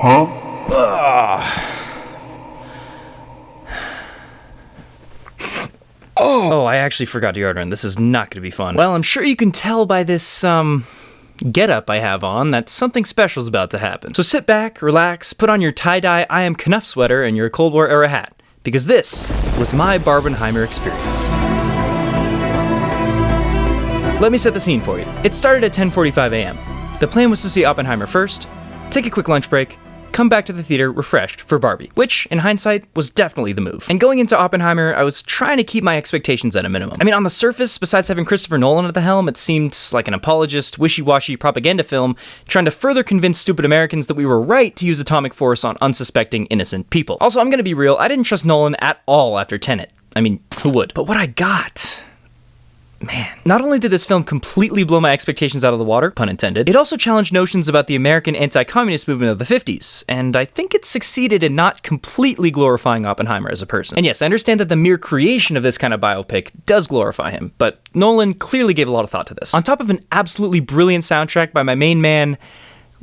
Oh, I actually forgot deodorant. This is not going to be fun. Well, I'm sure you can tell by this, getup I have on that something special is about to happen. So sit back, relax, put on your tie-dye I Am Knuff sweater and your Cold War era hat, because this was my Barbenheimer experience. Let me set the scene for you. It started at 10:45 a.m. The plan was to see Oppenheimer first, take a quick lunch break, come back to the theater refreshed for Barbie, which, in hindsight, was definitely the move. And going into Oppenheimer, I was trying to keep my expectations at a minimum. I mean, on the surface, besides having Christopher Nolan at the helm, it seemed like an apologist, wishy-washy propaganda film trying to further convince stupid Americans that we were right to use atomic force on unsuspecting, innocent people. Also, I'm gonna be real, I didn't trust Nolan at all after Tenet. I mean, who would? But what I got... Man, not only did this film completely blow my expectations out of the water, pun intended, it also challenged notions about the American anti-communist movement of the 50s, and I think it succeeded in not completely glorifying Oppenheimer as a person. And yes, I understand that the mere creation of this kind of biopic does glorify him, but Nolan clearly gave a lot of thought to this. On top of an absolutely brilliant soundtrack by my main man,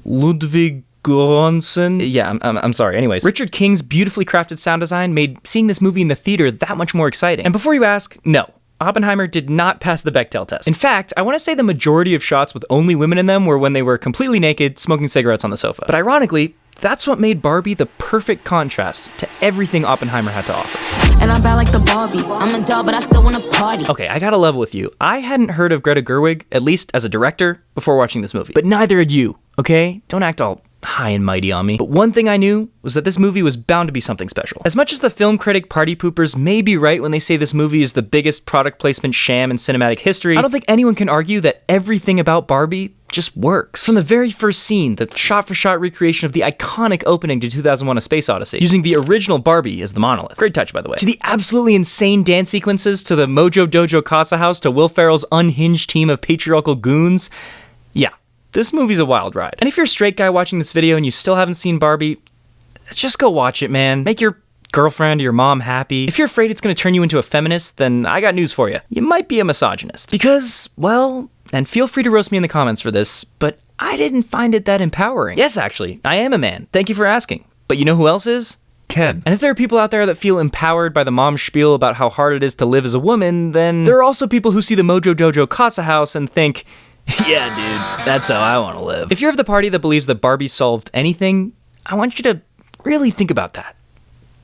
Ludwig Göransson. Yeah, I'm sorry. Anyways, Richard King's beautifully crafted sound design made seeing this movie in the theater that much more exciting. And before you ask, no. Oppenheimer did not pass the Bechdel test. In fact, I want to say the majority of shots with only women in them were when they were completely naked, smoking cigarettes on the sofa. But ironically, that's what made Barbie the perfect contrast to everything Oppenheimer had to offer. And I'm bad like the Barbie. I'm a doll, but I still want to party. Okay, I gotta level with you. I hadn't heard of Greta Gerwig, at least as a director, before watching this movie. But neither had you, okay? Don't act all high and mighty on me. But one thing I knew was that this movie was bound to be something special. As much as the film critic party poopers may be right when they say this movie is the biggest product placement sham in cinematic history, I don't think anyone can argue that everything about Barbie just works. From the very first scene, the shot-for-shot recreation of the iconic opening to 2001: A Space Odyssey, using the original Barbie as the monolith. Great touch, by the way. To the absolutely insane dance sequences, to the Mojo Dojo Casa House, to Will Ferrell's unhinged team of patriarchal goons. Yeah. This movie's a wild ride. And if you're a straight guy watching this video and you still haven't seen Barbie, just go watch it, man. Make your girlfriend or your mom happy. If you're afraid it's gonna turn you into a feminist, then I got news for you. You might be a misogynist. Because, well, and feel free to roast me in the comments for this, but I didn't find it that empowering. Yes, actually, I am a man. Thank you for asking. But you know who else is? Ken. And if there are people out there that feel empowered by the mom spiel about how hard it is to live as a woman, then there are also people who see the Mojo Dojo Casa House and think, yeah, dude, that's how I want to live. If you're of the party that believes that Barbie solved anything, I want you to really think about that.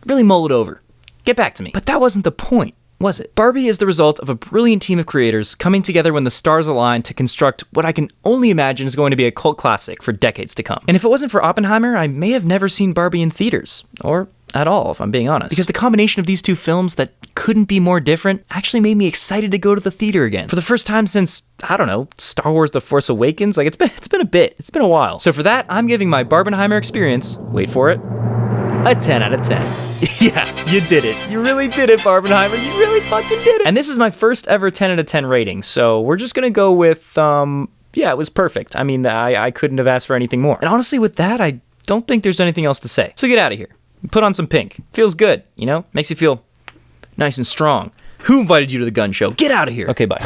Really mull it over. Get back to me. But that wasn't the point, was it? Barbie is the result of a brilliant team of creators coming together when the stars aligned to construct what I can only imagine is going to be a cult classic for decades to come. And if it wasn't for Oppenheimer, I may have never seen Barbie in theaters. Or at all, if I'm being honest. Because the combination of these two films that couldn't be more different actually made me excited to go to the theater again. For the first time since, I don't know, Star Wars The Force Awakens? Like, it's been a bit. It's been a while. So for that, I'm giving my Barbenheimer experience, wait for it, a 10 out of 10. Yeah, you did it. You really did it, Barbenheimer. You really fucking did it. And this is my first ever 10 out of 10 rating, so we're just gonna go with, yeah, it was perfect. I mean, I couldn't have asked for anything more. And honestly, with that, I don't think there's anything else to say. So get out of here. Put on some pink. Feels good, you know? Makes you feel nice and strong. Who invited you to the gun show? Get out of here. Okay, bye.